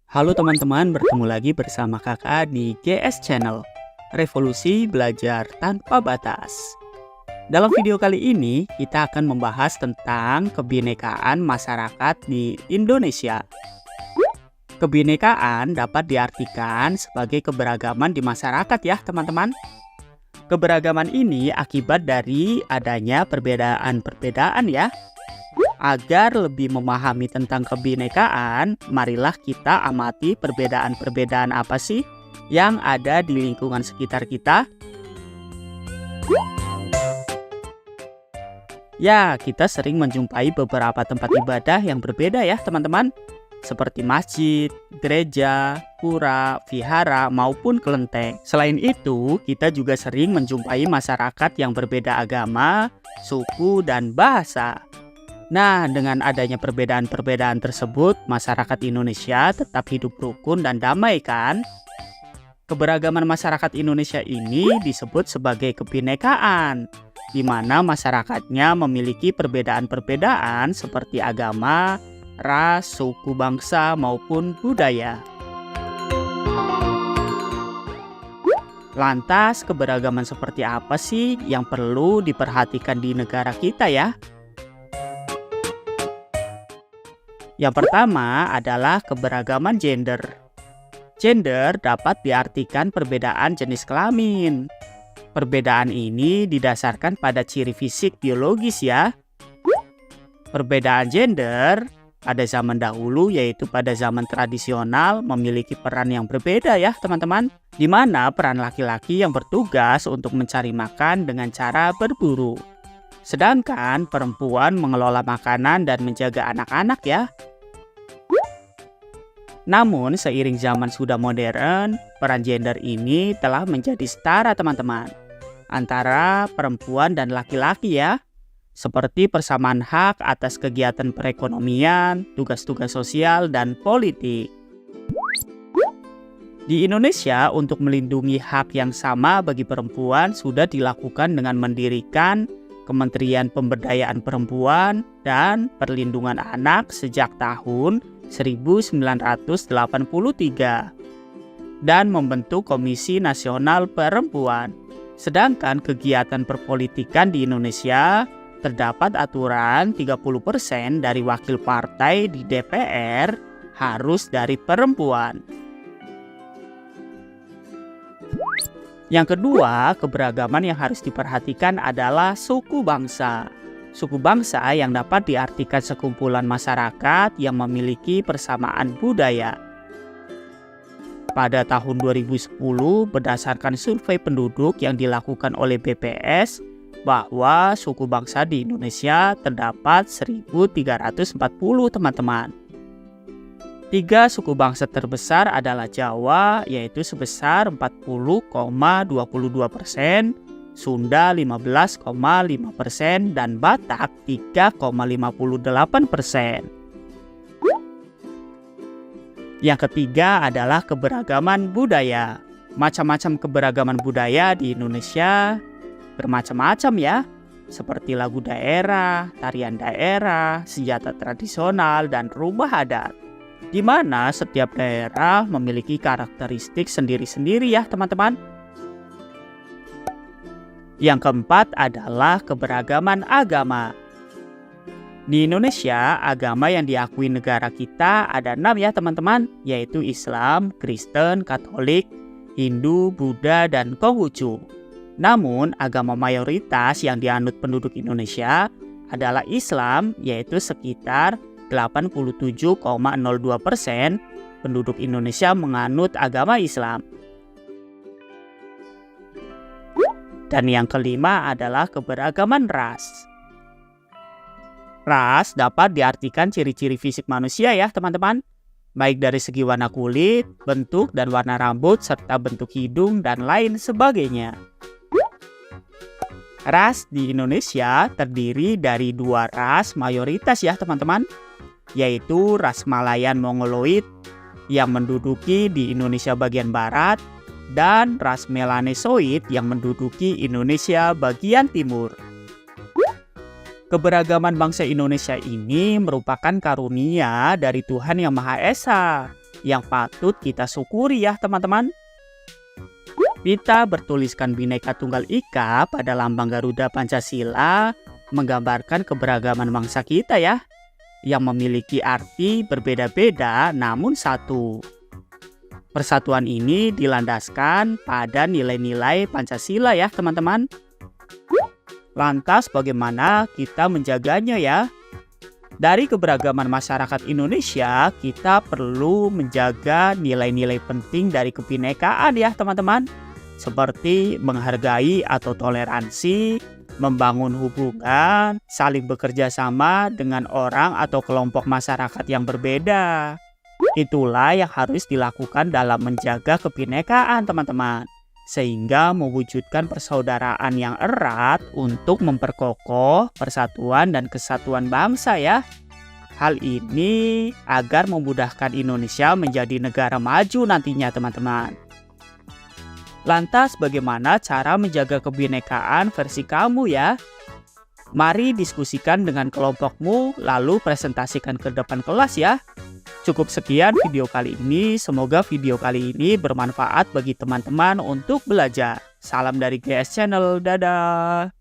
Halo teman-teman, bertemu lagi bersama kakak di GS Channel, Revolusi Belajar Tanpa Batas. Dalam video kali ini, kita akan membahas tentang kebinekaan masyarakat di Indonesia. Kebinekaan dapat diartikan sebagai keberagaman di masyarakat ya teman-teman. Keberagaman ini akibat dari adanya perbedaan-perbedaan ya. Agar lebih memahami tentang kebinekaan, marilah kita amati perbedaan-perbedaan apa sih yang ada di lingkungan sekitar kita. Ya, kita sering menjumpai beberapa tempat ibadah yang berbeda ya teman-teman. Seperti masjid, gereja, pura, vihara, maupun kelenteng. Selain itu, kita juga sering menjumpai masyarakat yang berbeda agama, suku, dan bahasa. Nah, dengan adanya perbedaan-perbedaan tersebut, masyarakat Indonesia tetap hidup rukun dan damai kan? Keberagaman masyarakat Indonesia ini disebut sebagai kebinekaan, di mana masyarakatnya memiliki perbedaan-perbedaan seperti agama, ras, suku bangsa, maupun budaya. Lantas, keberagaman seperti apa sih yang perlu diperhatikan di negara kita ya? Yang pertama adalah keberagaman gender. Gender dapat diartikan perbedaan jenis kelamin. Perbedaan ini didasarkan pada ciri fisik biologis ya. Perbedaan gender pada zaman dahulu yaitu pada zaman tradisional memiliki peran yang berbeda ya teman-teman. Di mana peran laki-laki yang bertugas untuk mencari makan dengan cara berburu. Sedangkan perempuan mengelola makanan dan menjaga anak-anak ya. Namun, seiring zaman sudah modern, peran gender ini telah menjadi setara teman-teman. Antara perempuan dan laki-laki ya. Seperti persamaan hak atas kegiatan perekonomian, tugas-tugas sosial, dan politik. Di Indonesia, untuk melindungi hak yang sama bagi perempuan sudah dilakukan dengan mendirikan Kementerian Pemberdayaan Perempuan dan Perlindungan Anak sejak tahun 1983 dan membentuk Komisi Nasional Perempuan. Sedangkan kegiatan perpolitikan di Indonesia terdapat aturan 30% dari wakil partai di DPR harus dari perempuan. Yang kedua, keberagaman yang harus diperhatikan adalah suku bangsa. Suku bangsa yang dapat diartikan sekumpulan masyarakat yang memiliki persamaan budaya. Pada tahun 2010, berdasarkan survei penduduk yang dilakukan oleh BPS, bahwa suku bangsa di Indonesia terdapat 1.340 teman-teman. 3 suku bangsa terbesar adalah Jawa, yaitu sebesar 40,22%, Sunda 15,5%, dan Batak 3,58%. Yang ketiga adalah keberagaman budaya. Macam-macam keberagaman budaya di Indonesia bermacam-macam ya, seperti lagu daerah, tarian daerah, senjata tradisional, dan rumah adat. Di mana setiap daerah memiliki karakteristik sendiri-sendiri ya teman-teman. Yang keempat adalah keberagaman agama. Di Indonesia, agama yang diakui negara kita ada 6 ya teman-teman, yaitu Islam, Kristen, Katolik, Hindu, Buddha, dan Konghucu. Namun, agama mayoritas yang dianut penduduk Indonesia adalah Islam, yaitu sekitar 87,02% penduduk Indonesia menganut agama Islam. Dan yang kelima adalah keberagaman ras. Ras dapat diartikan ciri-ciri fisik manusia ya teman-teman. Baik dari segi warna kulit, bentuk dan warna rambut, serta bentuk hidung dan lain sebagainya. Ras di Indonesia terdiri dari 2 ras mayoritas ya teman-teman, yaitu ras Malayan Mongoloid yang menduduki di Indonesia bagian barat dan ras Melanesoid yang menduduki Indonesia bagian timur. Keberagaman bangsa Indonesia ini merupakan karunia dari Tuhan Yang Maha Esa yang patut kita syukuri ya teman-teman. Pita bertuliskan Bhinneka Tunggal Ika pada lambang Garuda Pancasila menggambarkan keberagaman bangsa kita ya, yang memiliki arti berbeda-beda namun satu. Persatuan ini dilandaskan pada nilai-nilai Pancasila ya teman-teman. Lantas bagaimana kita menjaganya ya? Dari keberagaman masyarakat Indonesia, kita perlu menjaga nilai-nilai penting dari kebinekaan ya teman-teman. Seperti menghargai atau toleransi, membangun hubungan, saling bekerja sama dengan orang atau kelompok masyarakat yang berbeda. Itulah yang harus dilakukan dalam menjaga kebinekaan teman-teman. Sehingga mewujudkan persaudaraan yang erat untuk memperkokoh persatuan dan kesatuan bangsa ya. Hal ini agar memudahkan Indonesia menjadi negara maju nantinya teman-teman. Lantas bagaimana cara menjaga kebinekaan versi kamu ya? Mari diskusikan dengan kelompokmu lalu presentasikan ke depan kelas ya. Cukup sekian video kali ini, semoga video kali ini bermanfaat bagi teman-teman untuk belajar. Salam dari GS Channel, dadah!